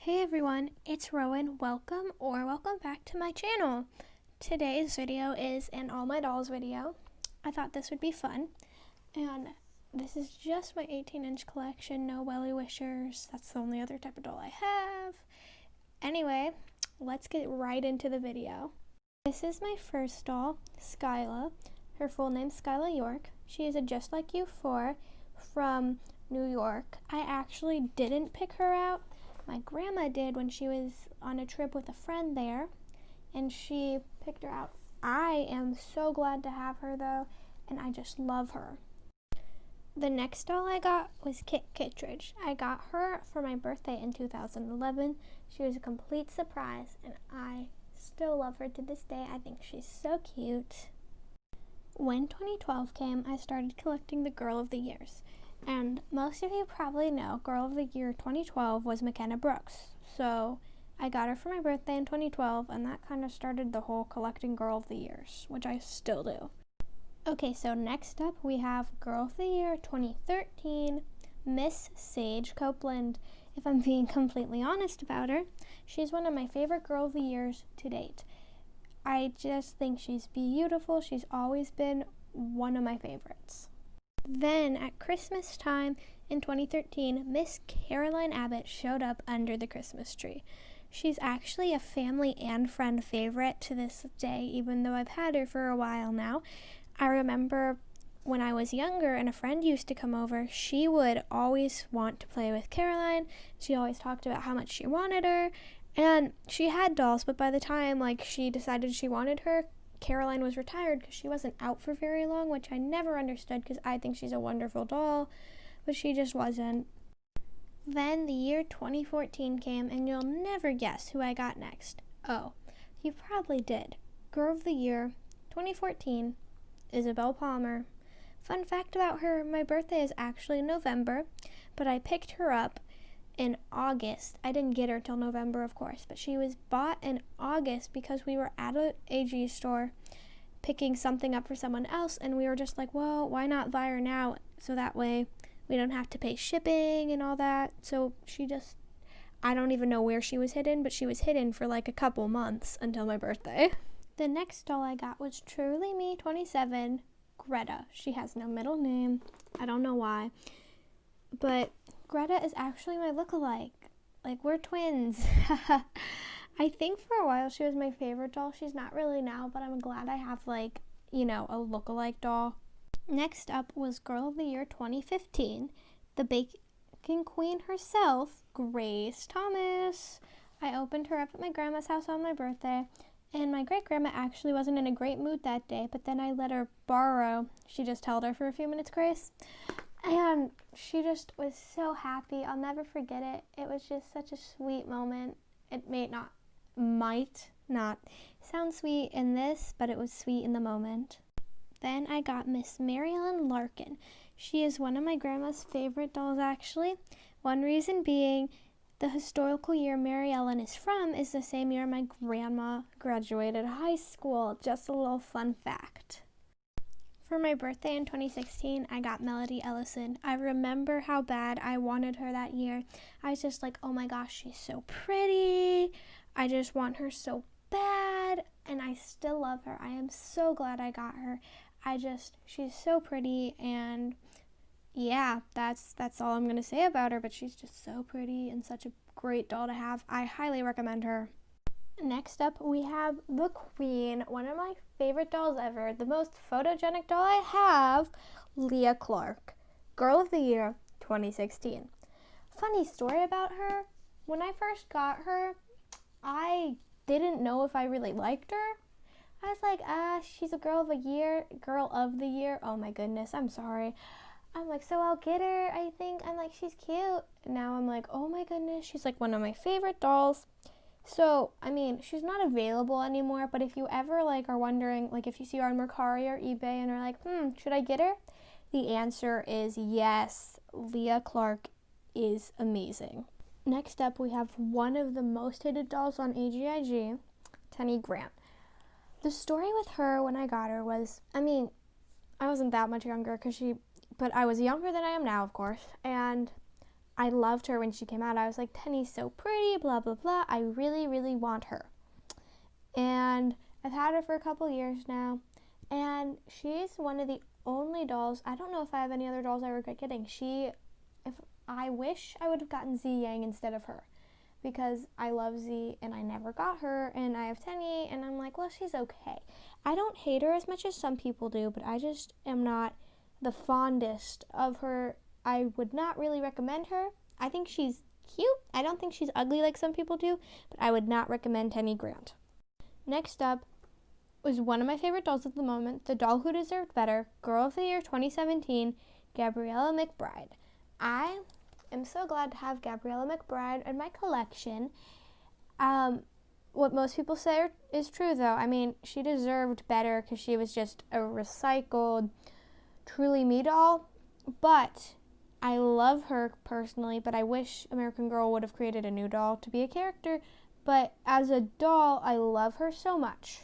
Hey everyone, it's Rowan. Welcome back to my channel. Today's video is an All My Dolls video. I thought this would be fun. And this is just my 18-inch collection, no Welly Wishers. That's the only other type of doll I have. Anyway, let's get right into the video. This is my first doll, Skyla. Her full name's Skyla York. She is a Just Like You 4 from New York. I actually didn't pick her out. My grandma did when she was on a trip with a friend there, and she picked her out. I am so glad to have her though, and I just love her. The next doll I got was Kittredge. I got her for my birthday in 2011. She was a complete surprise, and I still love her to this day. I think she's so cute. When 2012 came, I started collecting the Girl of the Years. And most of you probably know Girl of the Year 2012 was McKenna Brooks. So I got her for my birthday in 2012, and that kind of started the whole collecting Girl of the Years, which I still do. Okay, so next up we have Girl of the Year 2013, Miss Saige Copeland. If I'm being completely honest about her, she's one of my favorite Girl of the Years to date. I just think she's beautiful. She's always been one of my favorites. Then, at Christmas time in 2013, Miss Caroline Abbott showed up under the Christmas tree. She's actually a family and friend favorite to this day, even though I've had her for a while now. I remember when I was younger and a friend used to come over, she would always want to play with Caroline. She always talked about how much she wanted her, and she had dolls, but by the time she decided she wanted her, Caroline was retired because she wasn't out for very long, which I never understood because I think she's a wonderful doll, but she just wasn't. Then the year 2014 came, and you'll never guess who I got next. Oh, you probably did. Girl of the Year 2014, Isabelle Palmer. Fun fact about her, my birthday is actually in November, but I picked her up in August. I didn't get her till November, of course, but she was bought in August because we were at an AG store picking something up for someone else, and we were just like, well, why not buy her now so that way we don't have to pay shipping and all that. So I don't even know where she was hidden, but she was hidden for like a couple months until my birthday. The next doll I got was Truly Me 27, Greta. She has no middle name. I don't know why, but Greta is actually my lookalike. Like, we're twins. I think for a while she was my favorite doll. She's not really now, but I'm glad I have, a lookalike doll. Next up was Girl of the Year 2015, the Baking Queen herself, Grace Thomas. I opened her up at my grandma's house on my birthday, and my great-grandma actually wasn't in a great mood that day, but then I let her borrow. She just held her for a few minutes, Grace. And she just was so happy. I'll never forget it. It was just such a sweet moment. It might not sound sweet in this, but it was sweet in the moment. Then I got Miss Maryellen Larkin. She is one of my grandma's favorite dolls, actually. One reason being the historical year Maryellen is from is the same year my grandma graduated high school. Just a little fun fact. For my birthday in 2016, I got Melody Ellison. I remember how bad I wanted her that year. I was just like, oh my gosh, she's so pretty. I just want her so bad, and I still love her. I am so glad I got her. She's so pretty, and yeah, that's all I'm going to say about her, but she's just so pretty and such a great doll to have. I highly recommend her. Next up, we have the Queen, one of my favorite dolls ever, the most photogenic doll I have, Lea Clark, Girl of the Year 2016. Funny story about her, when I first got her, I didn't know if I really liked her. I was like, she's a Girl of the Year, oh my goodness, I'm sorry. I'm like, so I'll get her, I think. I'm like, she's cute. Now I'm like, oh my goodness, she's like one of my favorite dolls. So, I mean, she's not available anymore, but if you ever, are wondering, if you see her on Mercari or eBay and are like, should I get her? The answer is yes. Lea Clark is amazing. Next up, we have one of the most hated dolls on AGIG, Tenney Grant. The story with her when I got her was, I wasn't that much younger but I was younger than I am now, of course, and I loved her when she came out. I was like, Tenney's so pretty, blah, blah, blah. I really, really want her. And I've had her for a couple years now. And she's one of the only dolls. I don't know if I have any other dolls I regret getting. I wish I would have gotten Z Yang instead of her, because I love Z and I never got her, and I have Tenney, and I'm like, well, she's okay. I don't hate her as much as some people do, but I just am not the fondest of her. I would not really recommend her. I think she's cute. I don't think she's ugly like some people do, but I would not recommend Tenney Grant. Next up was one of my favorite dolls at the moment, the doll who deserved better, Girl of the Year 2017, Gabriela McBride. I am so glad to have Gabriela McBride in my collection. What most people say is true, though. I mean, she deserved better because she was just a recycled Truly Me doll, but I love her personally, but I wish American Girl would have created a new doll to be a character, but as a doll, I love her so much.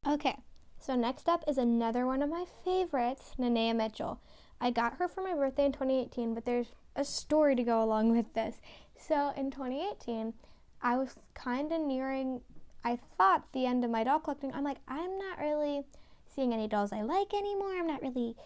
Okay, so next up is another one of my favorites, Nenea Mitchell. I got her for my birthday in 2018, but there's a story to go along with this. So in 2018, I was kind of nearing, I thought, the end of my doll collecting. I'm like, I'm not really seeing any dolls I like anymore. I'm not really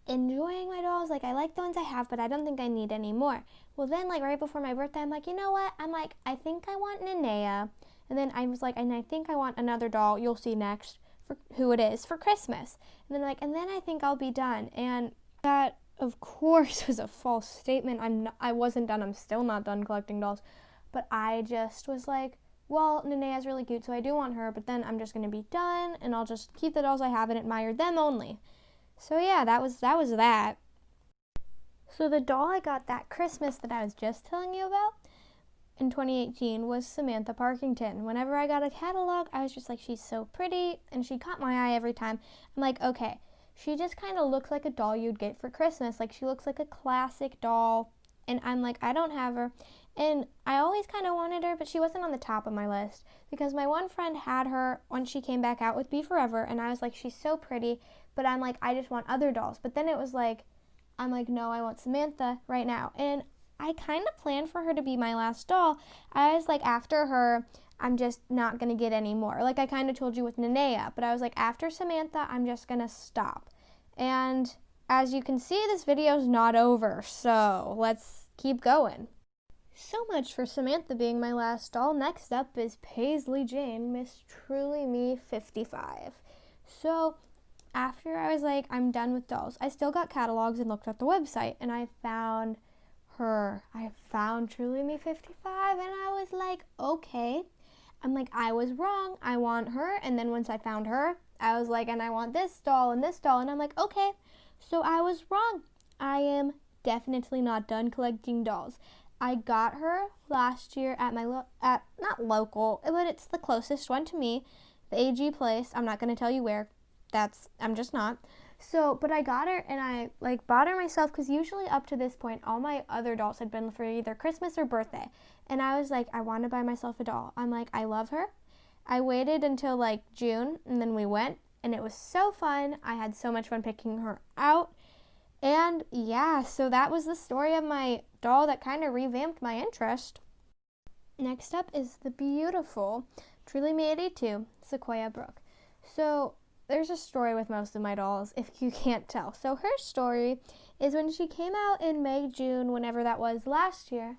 enjoying my dolls. Like, I like the ones I have, but I don't think I need any more. Well, then, like, right before my birthday, I'm like, you know what? I'm like, I think I want Nenea. And then I was like, and I think I want another doll, you'll see next, for who it is, for Christmas. And then like, and then I think I'll be done. And that, of course, was a false statement. I wasn't done. I'm still not done collecting dolls. But I just was like, well, Nenea's really cute, so I do want her, but then I'm just going to be done, and I'll just keep the dolls I have and admire them only. So yeah, that was that. So the doll I got that Christmas that I was just telling you about in 2018 was Samantha Parkington. Whenever I got a catalog, I was just like, she's so pretty, and she caught my eye every time. I'm like, okay, she just kind of looks like a doll you'd get for Christmas. Like, she looks like a classic doll, and I'm like, I don't have her. And I always kind of wanted her, but she wasn't on the top of my list because my one friend had her when she came back out with Be Forever, and I was like, she's so pretty, but I'm like, I just want other dolls. But then it was like, I'm like, no, I want Samantha right now. And I kind of planned for her to be my last doll. I was like, after her, I'm just not going to get any more. Like I kind of told you with Nenea, but I was like, after Samantha, I'm just going to stop. And as you can see, this video's not over, so let's keep going. So much for Samantha being my last doll. Next up is Paisley Jane, Miss Truly Me 55. So after I was like, I'm done with dolls, I still got catalogs and looked at the website, and I found her. I found Truly Me 55, and I was like, okay. I'm like, I was wrong. I want her. And then once I found her, I was like, and I want this doll and this doll. And I'm like, okay, so I was wrong. I am definitely not done collecting dolls. I got her last year at my, not local, but it's the closest one to me, the AG place. I'm not going to tell you where. I'm just not. So, but I got her, and I like bought her myself, because usually up to this point, all my other dolls had been for either Christmas or birthday. And I was like, I want to buy myself a doll. I'm like, I love her. I waited until like June, and then we went, and it was so fun. I had so much fun picking her out. And yeah, so that was the story of my doll that kind of revamped my interest. Next up is the beautiful Truly Me 82, Sequoia Brook. So there's a story with most of my dolls, if you can't tell. So her story is when she came out in May, June, whenever that was last year,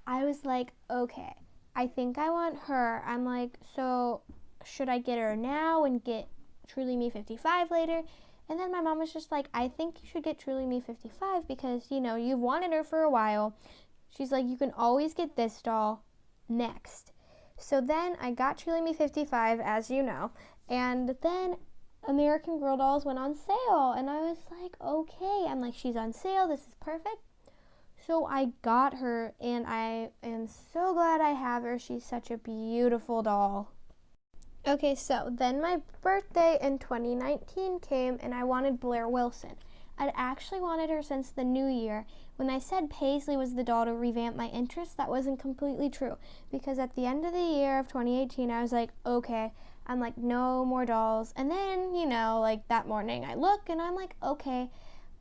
I was like, okay, I think I want her. I'm like, so should I get her now and get Truly Me 55 later? And then my mom was just like, I think you should get Truly Me 55 because, you know, you've wanted her for a while. She's like, you can always get this doll next. So then I got Truly Me 55, as you know, and then American Girl dolls went on sale, and I was like, okay. I'm like, she's on sale. This is perfect. So I got her, and I am so glad I have her. She's such a beautiful doll. Okay, so then my birthday in 2019 came, and I wanted Blaire Wilson. I'd actually wanted her since the new year. When I said Paisley was the doll to revamp my interest, that wasn't completely true, because at the end of the year of 2018, I was like, okay, I'm like, no more dolls. And then, you know, like that morning I look, and I'm like, okay,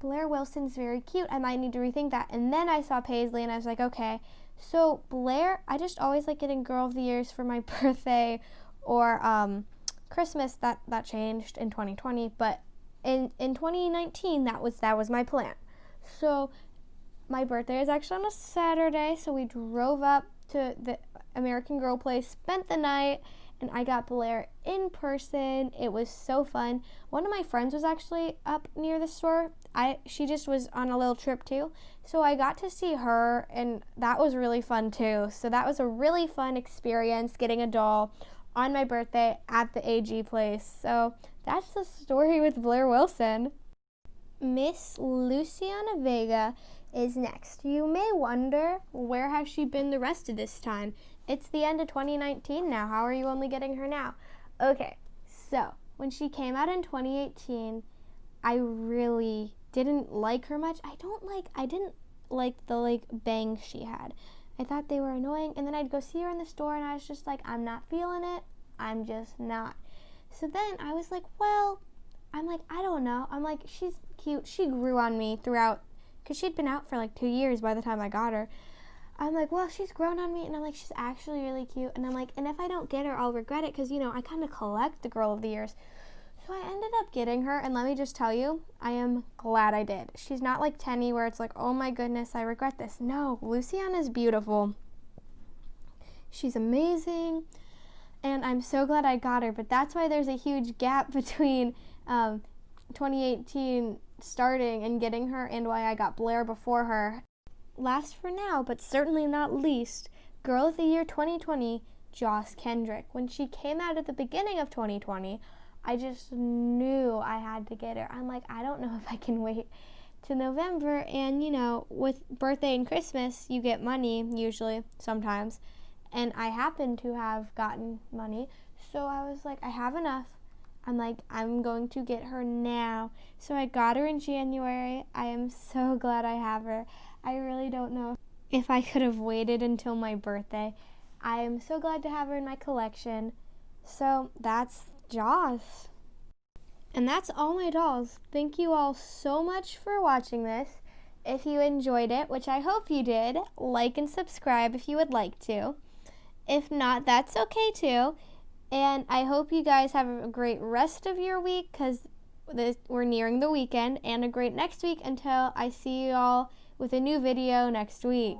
Blaire Wilson's very cute. I might need to rethink that. And then I saw Paisley and I was like, okay. So Blaire, I just always like getting Girl of the Years for my birthday or Christmas. That changed in 2020, but in 2019 that was my plan. So my birthday is actually on a Saturday, so we drove up to the American Girl place, spent the night, and I got Blaire in person. It was so fun. One of my friends was actually up near the store. She just was on a little trip too. So I got to see her, and that was really fun too. So that was a really fun experience, getting a doll on my birthday at the AG place. So that's the story with Blaire Wilson. Miss Luciana Vega is next. You may wonder, where has she been the rest of this time? It's the end of 2019 now. How are you only getting her now? Okay, so when she came out in 2018, I really didn't like her much. I didn't like the bangs she had. I thought they were annoying, and then I'd go see her in the store and I was just like, I'm not feeling it. I'm just not. So then I was like, I don't know. I'm like, she's cute. She grew on me throughout, because she'd been out for like 2 years by the time I got her. I'm like, well, she's grown on me, and I'm like, she's actually really cute. And I'm like, and if I don't get her, I'll regret it, because, I kind of collect the Girl of the Years. So I ended up getting her, and let me just tell you, I am glad I did. She's not like Tenney, where it's like, oh my goodness, I regret this. No, Luciana's beautiful. She's amazing, and I'm so glad I got her. But that's why there's a huge gap between 2018 starting and getting her, and why I got Blaire before her. Last for now, but certainly not least, Girl of the Year 2020, Joss Kendrick. When she came out at the beginning of 2020, I just knew I had to get her. I'm like, I don't know if I can wait to November. And, with birthday and Christmas, you get money, usually, sometimes. And I happen to have gotten money. So I was like, I have enough. I'm like, I'm going to get her now. So I got her in January. I am so glad I have her. I really don't know if I could have waited until my birthday. I am so glad to have her in my collection. So that's Joss. And that's all my dolls. Thank you all so much for watching this. If you enjoyed it, which I hope you did, like and subscribe if you would like to. If not, that's okay too. And I hope you guys have a great rest of your week, because we're nearing the weekend, and a great next week until I see you all with a new video next week.